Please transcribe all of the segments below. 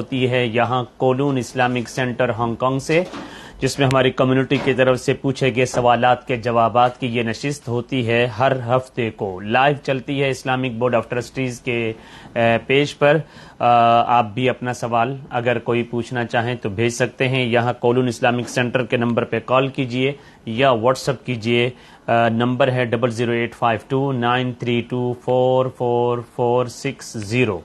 ہوتی ہے یہاں Cologne Islamic centre Hong Kong سے، جس میں ہماری کمیونٹی کی طرف سے پوچھے گئے سوالات کے جوابات کی یہ نشست ہوتی ہے، ہر ہفتے کو لائیو چلتی ہے اسلامک بورڈ آف ٹرسٹیز کے پیج پر۔ آپ بھی اپنا سوال اگر کوئی پوچھنا چاہیں تو بھیج سکتے ہیں، یہاں کولون اسلامک سینٹر کے نمبر پہ کال کیجئے یا واٹس ایپ کیجئے، نمبر ہے 0085293244460۔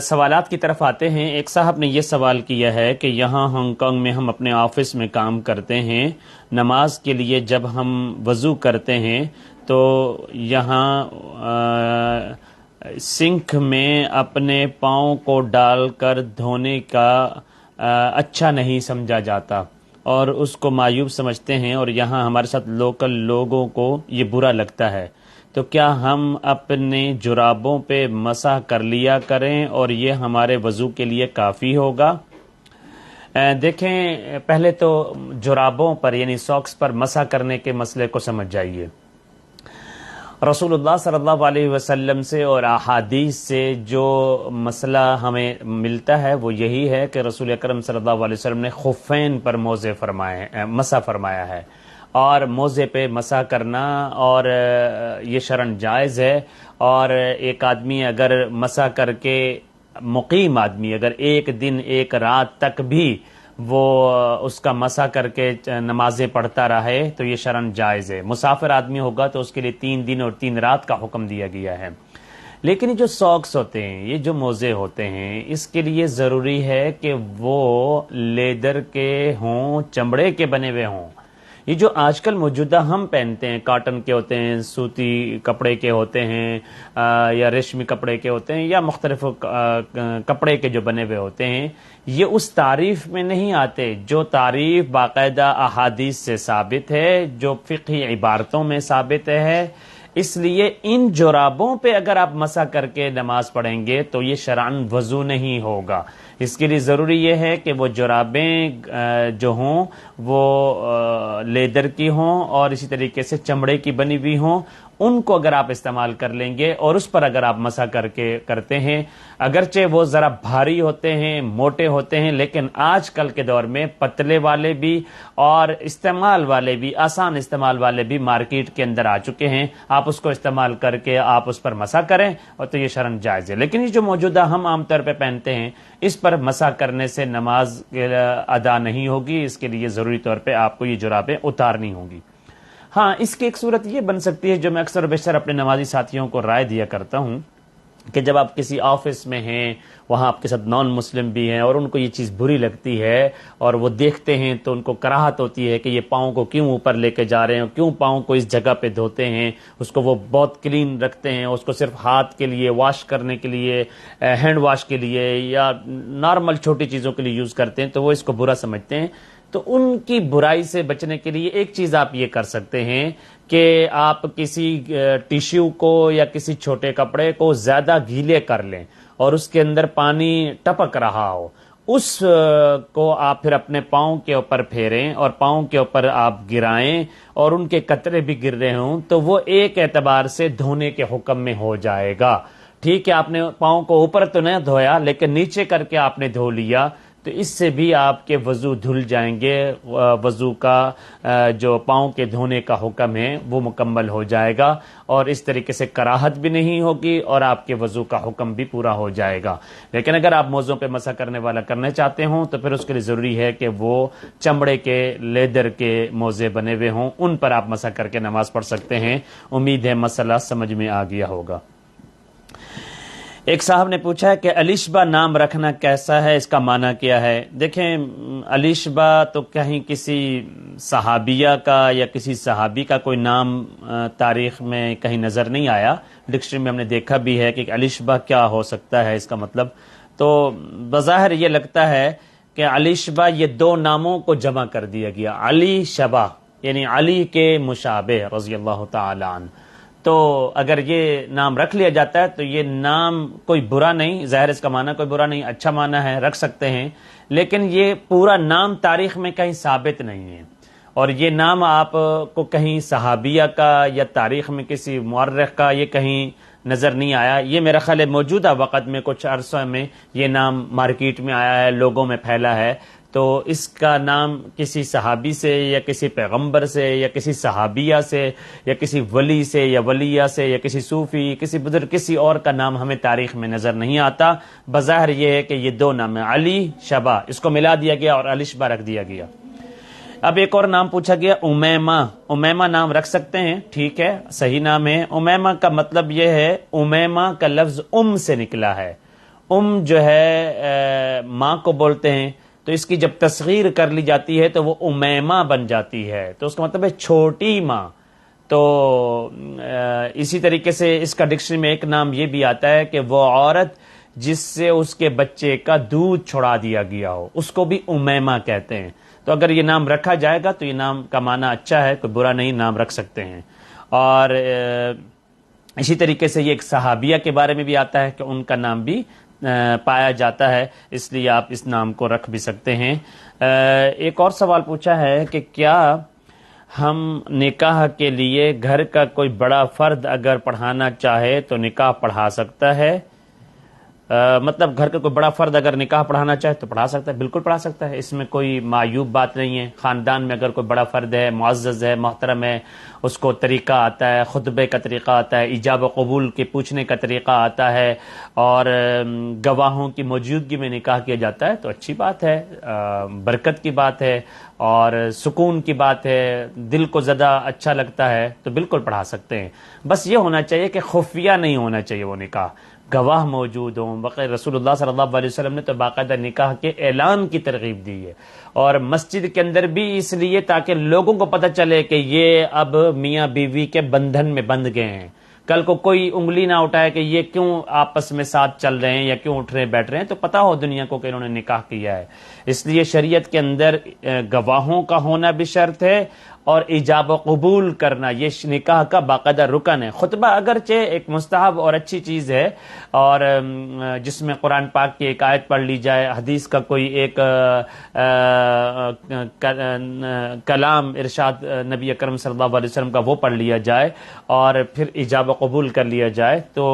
سوالات کی طرف آتے ہیں۔ ایک صاحب نے یہ سوال کیا ہے کہ یہاں ہانگ کانگ میں ہم اپنے آفس میں کام کرتے ہیں، نماز کے لیے جب ہم وضو کرتے ہیں تو یہاں سنک میں اپنے پاؤں کو ڈال کر دھونے کا اچھا نہیں سمجھا جاتا اور اس کو معیوب سمجھتے ہیں، اور یہاں ہمارے ساتھ لوکل لوگوں کو یہ برا لگتا ہے، تو کیا ہم اپنے جرابوں پہ مسح کر لیا کریں اور یہ ہمارے وضو کے لیے کافی ہوگا؟ دیکھیں، پہلے تو جرابوں پر یعنی ساکس پر مسح کرنے کے مسئلے کو سمجھ جائیے۔ رسول اللہ صلی اللہ علیہ وسلم سے اور احادیث سے جو مسئلہ ہمیں ملتا ہے وہ یہی ہے کہ رسول اکرم صلی اللہ علیہ وسلم نے خفین پر مسح فرمایا ہے، اور موزے پہ مسح کرنا اور یہ شرعاً جائز ہے۔ اور ایک آدمی اگر مسح کر کے، مقیم آدمی اگر ایک دن ایک رات تک بھی وہ اس کا مسح کر کے نمازیں پڑھتا رہے تو یہ شرعاً جائز ہے۔ مسافر آدمی ہوگا تو اس کے لیے 3 دن اور 3 رات کا حکم دیا گیا ہے۔ لیکن یہ جو ساکس ہوتے ہیں، یہ جو موزے ہوتے ہیں، اس کے لیے ضروری ہے کہ وہ لیدر کے ہوں، چمڑے کے بنے ہوئے ہوں۔ یہ جو آج کل موجودہ ہم پہنتے ہیں، کاٹن کے ہوتے ہیں، سوتی کپڑے کے ہوتے ہیں، یا ریشمی کپڑے کے ہوتے ہیں، یا مختلف کپڑے کے جو بنے ہوئے ہوتے ہیں، یہ اس تعریف میں نہیں آتے جو تعریف باقاعدہ احادیث سے ثابت ہے، جو فقہی عبارتوں میں ثابت ہے۔ اس لیے ان جرابوں پہ اگر آپ مسح کر کے نماز پڑھیں گے تو یہ شرعاً وضو نہیں ہوگا۔ اس کے لیے ضروری یہ ہے کہ وہ جرابیں جو ہوں وہ لیدر کی ہوں اور اسی طریقے سے چمڑے کی بنی ہوئی ہوں، ان کو اگر آپ استعمال کر لیں گے اور اس پر اگر آپ مسح کر کے کرتے ہیں، اگرچہ وہ ذرا بھاری ہوتے ہیں، موٹے ہوتے ہیں، لیکن آج کل کے دور میں پتلے والے بھی اور استعمال والے بھی، آسان استعمال والے بھی مارکیٹ کے اندر آ چکے ہیں۔ آپ اس کو استعمال کر کے آپ اس پر مسح کریں اور تو یہ شرعاً جائز ہے۔ لیکن یہ جو موجودہ ہم عام طور پہ پہنتے ہیں، اس پر مسح کرنے سے نماز ادا نہیں ہوگی، اس کے لیے ضروری طور پہ آپ کو یہ جرابیں اتارنی ہوں گی۔ ہاں، اس کی ایک صورت یہ بن سکتی ہے جو میں اکثر و بیشتر اپنے نمازی ساتھیوں کو رائے دیا کرتا ہوں کہ جب آپ کسی آفس میں ہیں، وہاں آپ کے ساتھ نان مسلم بھی ہیں اور ان کو یہ چیز بری لگتی ہے اور وہ دیکھتے ہیں تو ان کو کراہت ہوتی ہے کہ یہ پاؤں کو کیوں اوپر لے کے جا رہے ہیں، کیوں پاؤں کو اس جگہ پہ دھوتے ہیں، اس کو وہ بہت کلین رکھتے ہیں، اس کو صرف ہاتھ کے لیے واش کرنے کے لیے، ہینڈ واش کے لیے یا نارمل چھوٹی چیزوں کے لیے یوز کرتے ہیں، تو وہ اس کو برا سمجھتے ہیں۔ تو ان کی برائی سے بچنے کے لیے ایک چیز آپ یہ کر سکتے ہیں کہ آپ کسی ٹیشو کو یا کسی چھوٹے کپڑے کو زیادہ گیلے کر لیں اور اس کے اندر پانی ٹپک رہا ہو، اس کو آپ پھر اپنے پاؤں کے اوپر پھیریں اور پاؤں کے اوپر آپ گرائیں اور ان کے قطرے بھی گر رہے ہوں، تو وہ ایک اعتبار سے دھونے کے حکم میں ہو جائے گا۔ ٹھیک ہے، آپ نے پاؤں کو اوپر تو نہیں دھویا لیکن نیچے کر کے آپ نے دھو لیا، تو اس سے بھی آپ کے وضو دھل جائیں گے، وضو کا جو پاؤں کے دھونے کا حکم ہے وہ مکمل ہو جائے گا، اور اس طریقے سے کراہت بھی نہیں ہوگی اور آپ کے وضو کا حکم بھی پورا ہو جائے گا۔ لیکن اگر آپ موزوں پہ مسح کرنے والا کرنا چاہتے ہوں تو پھر اس کے لیے ضروری ہے کہ وہ چمڑے کے، لیدر کے موزے بنے ہوئے ہوں، ان پر آپ مسح کر کے نماز پڑھ سکتے ہیں۔ امید ہے مسئلہ سمجھ میں آ گیا ہوگا۔ ایک صاحب نے پوچھا ہے کہ علیشبہ نام رکھنا کیسا ہے، اس کا معنی کیا ہے؟ دیکھیں، علیشبہ تو کہیں کسی صحابیہ کا یا کسی صحابی کا کوئی نام تاریخ میں کہیں نظر نہیں آیا، ڈکشنری میں ہم نے دیکھا بھی ہے کہ علیشبہ کیا ہو سکتا ہے اس کا مطلب، تو بظاہر یہ لگتا ہے کہ علیشبہ یہ 2 ناموں کو جمع کر دیا گیا، علی شبہ یعنی علی کے مشابہ رضی اللہ تعالی عنہ۔ تو اگر یہ نام رکھ لیا جاتا ہے تو یہ نام کوئی برا نہیں، ظاہر اس کا معنی کوئی برا نہیں، اچھا معنی ہے، رکھ سکتے ہیں، لیکن یہ پورا نام تاریخ میں کہیں ثابت نہیں ہے، اور یہ نام آپ کو کہیں صحابیہ کا یا تاریخ میں کسی مورخ کا یہ کہیں نظر نہیں آیا. یہ میرا خیال ہے موجودہ وقت میں کچھ عرصہ میں یہ نام مارکیٹ میں آیا ہے, لوگوں میں پھیلا ہے. تو اس کا نام کسی صحابی سے یا کسی پیغمبر سے یا کسی صحابیہ سے یا کسی ولی سے یا ولیہ سے یا کسی صوفی, کسی بزرگ, کسی اور کا نام ہمیں تاریخ میں نظر نہیں آتا. بظاہر یہ ہے کہ یہ دو نام ہیں, علی شبا, اس کو ملا دیا گیا اور علی شبا رکھ دیا گیا. اب ایک اور نام پوچھا گیا امیمہ. امیمہ نام رکھ سکتے ہیں, ٹھیک ہے, صحیح نام ہے. امیمہ کا مطلب یہ ہے, امیمہ کا لفظ سے نکلا ہے. جو ہے ماں کو بولتے ہیں, تو اس کی جب تصغیر کر لی جاتی ہے تو وہ امیمہ بن جاتی ہے, تو اس کا مطلب ہے چھوٹی ماں. تو اسی طریقے سے اس کا ڈکشنری میں ایک نام یہ بھی آتا ہے کہ وہ عورت جس سے اس کے بچے کا دودھ چھڑا دیا گیا ہو, اس کو بھی امیمہ کہتے ہیں. تو اگر یہ نام رکھا جائے گا تو یہ نام کا معنی اچھا ہے, کوئی برا نہیں, نام رکھ سکتے ہیں. اور اسی طریقے سے یہ ایک صحابیہ کے بارے میں بھی آتا ہے کہ ان کا نام بھی پایا جاتا ہے, اس لیے آپ اس نام کو رکھ بھی سکتے ہیں. ایک اور سوال پوچھا ہے کہ کیا ہم نکاح کے لیے گھر کا کوئی بڑا فرد اگر پڑھانا چاہے تو نکاح پڑھا سکتا ہے؟ مطلب گھر کا کوئی بڑا فرد اگر نکاح پڑھانا چاہے تو پڑھا سکتا ہے, بالکل پڑھا سکتا ہے, اس میں کوئی معیوب بات نہیں ہے. خاندان میں اگر کوئی بڑا فرد ہے, معزز ہے, محترم ہے, اس کو طریقہ آتا ہے, خطبے کا طریقہ آتا ہے, ایجاب و قبول کے پوچھنے کا طریقہ آتا ہے, اور گواہوں کی موجودگی میں نکاح کیا جاتا ہے, تو اچھی بات ہے, برکت کی بات ہے اور سکون کی بات ہے, دل کو زیادہ اچھا لگتا ہے, تو بالکل پڑھا سکتے ہیں. بس یہ ہونا چاہیے کہ خفیہ نہیں ہونا چاہیے وہ نکاح, گواہ موجود ہوں. بقیر رسول اللہ صلی اللہ علیہ وسلم نے تو باقاعدہ نکاح کے اعلان کی ترغیب دی ہے, اور مسجد کے اندر بھی اس لیے تاکہ لوگوں کو پتہ چلے کہ یہ اب میاں بیوی کے بندھن میں بندھ گئے ہیں. کل کو کوئی انگلی نہ اٹھائے کہ یہ کیوں آپس میں ساتھ چل رہے ہیں یا کیوں اٹھ رہے بیٹھ رہے ہیں, تو پتہ ہو دنیا کو کہ انہوں نے نکاح کیا ہے. اس لیے شریعت کے اندر گواہوں کا ہونا بھی شرط ہے, اور ایجاب و قبول کرنا یہ نکاح کا باقاعدہ رکن ہے. خطبہ اگرچہ ایک مستحب اور اچھی چیز ہے, اور جس میں قرآن پاک کی ایک آیت پڑھ لی جائے, حدیث کا کوئی ایک کلام ارشاد نبی اکرم صلی اللہ علیہ وسلم کا وہ پڑھ لیا جائے اور پھر ایجاب و قبول کر لیا جائے تو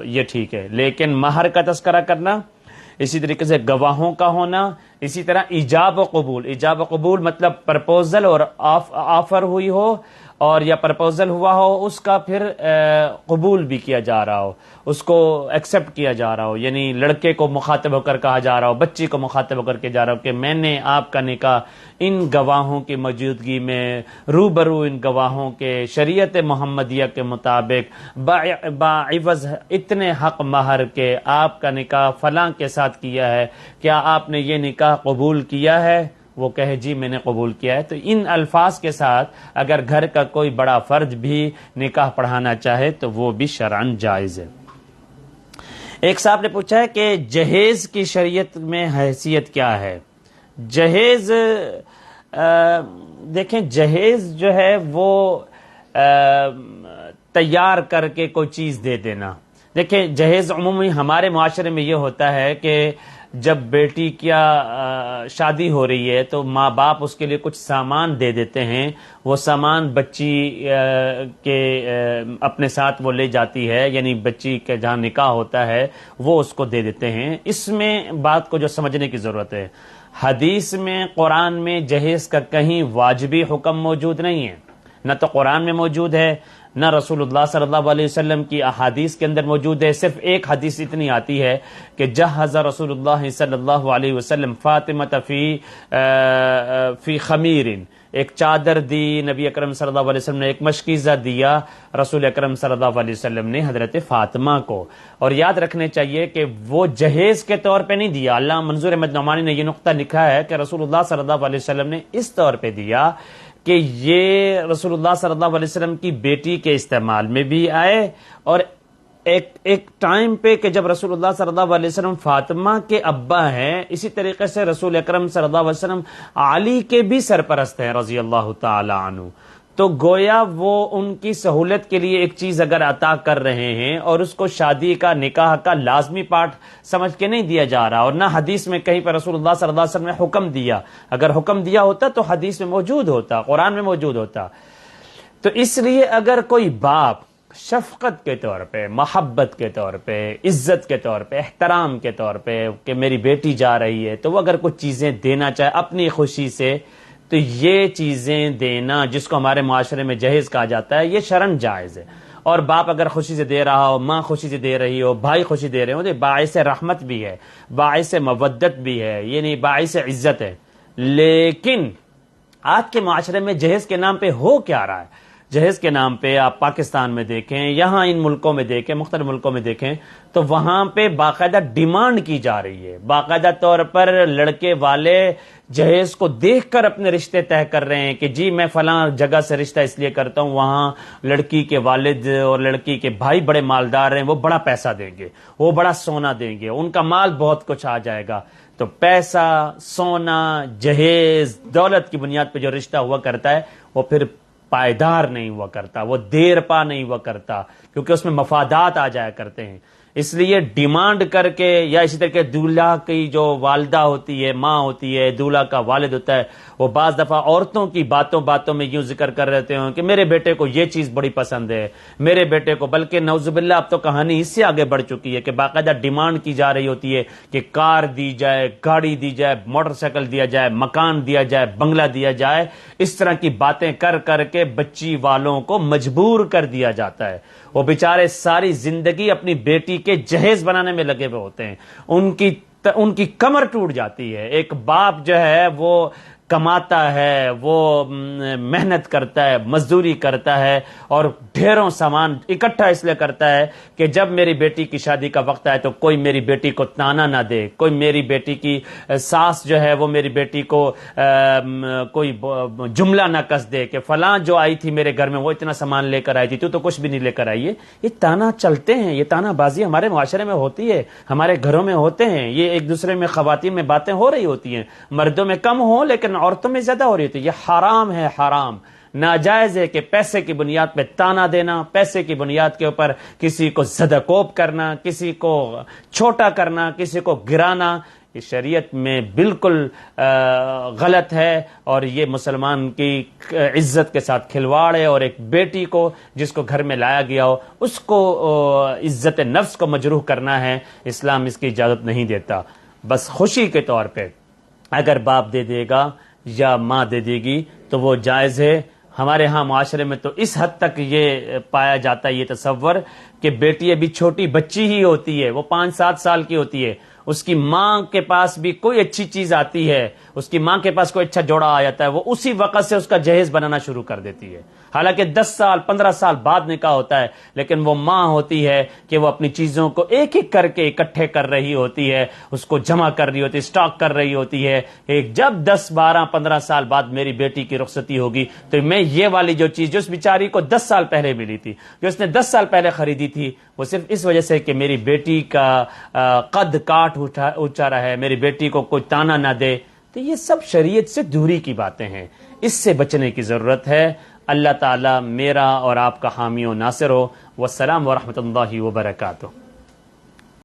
یہ ٹھیک ہے. لیکن مہر کا تذکرہ کرنا, اسی طریقے سے گواہوں کا ہونا, اسی طرح ایجاب و قبول. ایجاب و قبول مطلب پرپوزل اور آفر ہوئی ہو, اور یا پرپوزل ہوا ہو, اس کا پھر قبول بھی کیا جا رہا ہو, اس کو ایکسیپٹ کیا جا رہا ہو, یعنی لڑکے کو مخاطب ہو کر کہا جا رہا ہو, بچی کو مخاطب ہو کر کے جا رہا ہو کہ میں نے آپ کا نکاح ان گواہوں کی موجودگی میں روبرو ان گواہوں کے شریعت محمدیہ کے مطابق باعوض اتنے حق مہر کے آپ کا نکاح فلاں کے ساتھ کیا ہے, کیا آپ نے یہ نکاح قبول کیا ہے؟ وہ کہے جی میں نے قبول کیا ہے. تو ان الفاظ کے ساتھ اگر گھر کا کوئی بڑا فرد بھی نکاح پڑھانا چاہے تو وہ بھی شرعاً جائز ہے. ایک صاحب نے پوچھا ہے کہ جہیز کی شریعت میں حیثیت کیا ہے؟ جہیز دیکھیں, جہیز جو ہے وہ تیار کر کے کوئی چیز دے دینا. دیکھیں جہیز عمومی ہمارے معاشرے میں یہ ہوتا ہے کہ جب بیٹی کیا شادی ہو رہی ہے تو ماں باپ اس کے لیے کچھ سامان دے دیتے ہیں, وہ سامان بچی کے اپنے ساتھ وہ لے جاتی ہے, یعنی بچی کے جہاں نکاح ہوتا ہے وہ اس کو دے دیتے ہیں. اس میں بات کو جو سمجھنے کی ضرورت ہے, حدیث میں قرآن میں جہیز کا کہیں واجبی حکم موجود نہیں ہے, نہ تو قرآن میں موجود ہے نہ رسول اللہ صلی اللہ علیہ وسلم کی احادیث کے اندر موجود ہے. صرف ایک حدیث اتنی آتی ہے کہ جہز رسول اللہ صلی اللہ علیہ وسلم فاطمہ فی خمیر, ایک چادر دی نبی اکرم صلی اللہ علیہ وسلم نے, ایک مشکیزہ دیا رسول اکرم صلی اللہ علیہ وسلم نے حضرت فاطمہ کو. اور یاد رکھنے چاہیے کہ وہ جہیز کے طور پہ نہیں دیا. علامہ منظور احمد نعمانی نے یہ نقطہ لکھا ہے کہ رسول اللہ صلی اللہ علیہ وسلم نے اس طور پہ دیا کہ یہ رسول اللہ صلی اللہ علیہ وسلم کی بیٹی کے استعمال میں بھی آئے, اور ایک ٹائم پہ کہ جب رسول اللہ صلی اللہ علیہ وسلم فاطمہ کے ابا ہیں, اسی طریقے سے رسول اکرم صلی اللہ علیہ وسلم علی کے بھی سرپرست ہیں رضی اللہ تعالی عنہ. تو گویا وہ ان کی سہولت کے لیے ایک چیز اگر عطا کر رہے ہیں اور اس کو شادی کا نکاح کا لازمی پارٹ سمجھ کے نہیں دیا جا رہا, اور نہ حدیث میں کہیں پر رسول اللہ صلی اللہ علیہ وسلم نے حکم دیا. اگر حکم دیا ہوتا تو حدیث میں موجود ہوتا, قرآن میں موجود ہوتا. تو اس لیے اگر کوئی باپ شفقت کے طور پہ، محبت کے طور پہ، عزت کے طور پہ، احترام کے طور پہ کہ میری بیٹی جا رہی ہے تو وہ اگر کچھ چیزیں دینا چاہے اپنی خوشی سے، تو یہ چیزیں دینا جس کو ہمارے معاشرے میں جہیز کہا جاتا ہے، یہ شرعاً جائز ہے. اور باپ اگر خوشی سے دے رہا ہو، ماں خوشی سے دے رہی ہو، بھائی خوشی دے رہے ہو، تو باعث رحمت بھی ہے، باعث مودت بھی ہے، یہ نہیں باعث عزت ہے. لیکن آج کے معاشرے میں جہیز کے نام پہ ہو کیا رہا ہے؟ جہیز کے نام پہ آپ پاکستان میں دیکھیں، یہاں ان ملکوں میں دیکھیں، مختلف ملکوں میں دیکھیں، تو وہاں پہ باقاعدہ ڈیمانڈ کی جا رہی ہے. باقاعدہ طور پر لڑکے والے جہیز کو دیکھ کر اپنے رشتے طے کر رہے ہیں کہ جی میں فلاں جگہ سے رشتہ اس لیے کرتا ہوں، وہاں لڑکی کے والد اور لڑکی کے بھائی بڑے مالدار ہیں، وہ بڑا پیسہ دیں گے، وہ بڑا سونا دیں گے، ان کا مال بہت کچھ آ جائے گا. تو پیسہ، سونا، جہیز، دولت کی بنیاد پہ جو رشتہ ہوا کرتا ہے وہ پھر پائیدار نہیں ہوا کرتا، وہ دیر پا نہیں ہوا کرتا، کیونکہ اس میں مفادات آ جایا کرتے ہیں. اس لیے ڈیمانڈ کر کے، یا اسی طرح دولہا کی جو والدہ ہوتی ہے، ماں ہوتی ہے، دولہا کا والد ہوتا ہے، وہ بعض دفعہ عورتوں کی باتوں میں یوں ذکر کر رہتے ہوں کہ میرے بیٹے کو یہ چیز بڑی پسند ہے، میرے بیٹے کو، بلکہ نعوذ باللہ اب تو کہانی اس سے آگے بڑھ چکی ہے کہ باقاعدہ ڈیمانڈ کی جا رہی ہوتی ہے کہ کار دی جائے، گاڑی دی جائے، موٹر سائیکل دیا جائے، مکان دیا جائے، بنگلہ دیا جائے. اس طرح کی باتیں کر کر کے بچی والوں کو مجبور کر دیا جاتا ہے. وہ بیچارے ساری زندگی اپنی بیٹی کے جہیز بنانے میں لگے ہوئے ہوتے ہیں، ان کی کمر ٹوٹ جاتی ہے. ایک باپ جو ہے وہ کماتا ہے، وہ محنت کرتا ہے، مزدوری کرتا ہے، اور ڈھیروں سامان اکٹھا اس لیے کرتا ہے کہ جب میری بیٹی کی شادی کا وقت آئے تو کوئی میری بیٹی کو تانا نہ دے، کوئی میری بیٹی کی ساس جو ہے وہ میری بیٹی کو کوئی جملہ نہ کس دے کہ فلاں جو آئی تھی میرے گھر میں وہ اتنا سامان لے کر آئی تھی، تو کچھ بھی نہیں لے کر آئی ہے. یہ تانا چلتے ہیں، یہ تانا بازی ہمارے معاشرے میں ہوتی ہے، ہمارے گھروں میں ہوتے ہیں. یہ ایک دوسرے میں خواتین میں باتیں ہو رہی ہوتی ہیں، مردوں میں کم ہو لیکن عورتوں میں زیادہ ہو رہی ہوتی ہے. یہ حرام ہے، حرام ناجائز ہے کہ پیسے کی بنیاد پہ تانا دینا، پیسے کی بنیاد کے اوپر کسی کو زدکوب کرنا، کسی کو چھوٹا کرنا، کسی کو گرانا، یہ شریعت میں بالکل غلط ہے. اور یہ مسلمان کی عزت کے ساتھ کھلواڑ ہے. اور ایک بیٹی کو جس کو گھر میں لایا گیا ہو اس کو عزت نفس کو مجروح کرنا ہے، اسلام اس کی اجازت نہیں دیتا. بس خوشی کے طور پہ اگر باپ دے دے گا یا ماں دے دے گی تو وہ جائز ہے. ہمارے ہاں معاشرے میں تو اس حد تک یہ پایا جاتا ہے، یہ تصور کہ بیٹی ابھی چھوٹی بچی ہی ہوتی ہے، وہ 5-7 سال کی ہوتی ہے، اس کی ماں کے پاس بھی کوئی اچھی چیز آتی ہے، اس کی ماں کے پاس کوئی اچھا جوڑا آ جاتا ہے، وہ اسی وقت سے اس کا جہیز بنانا شروع کر دیتی ہے. حالانکہ 10 سال 15 سال بعد نکاح ہوتا ہے، لیکن وہ ماں ہوتی ہے کہ وہ اپنی چیزوں کو ایک ایک کر کے اکٹھے کر رہی ہوتی ہے، اس کو جمع کر رہی ہوتی ہے، اسٹاک کر رہی ہوتی ہے. جب 10 12 15 سال بعد میری بیٹی کی رخصتی ہوگی تو میں یہ والی جو چیز جو اس بیچاری کو 10 سال پہلے ملی تھی، جو اس نے 10 سال پہلے خریدی تھی، وہ صرف اس وجہ سے کہ میری بیٹی کا قد کاٹ اونچا رہا ہے، میری بیٹی کو کوئی تانا نہ دے. تو یہ سب شریعت سے دوری کی باتیں ہیں، اس سے بچنے کی ضرورت ہے. اللہ تعالی میرا اور آپ کا حامی و ناصر ہو. والسلام ورحمۃ اللہ وبرکاتہ.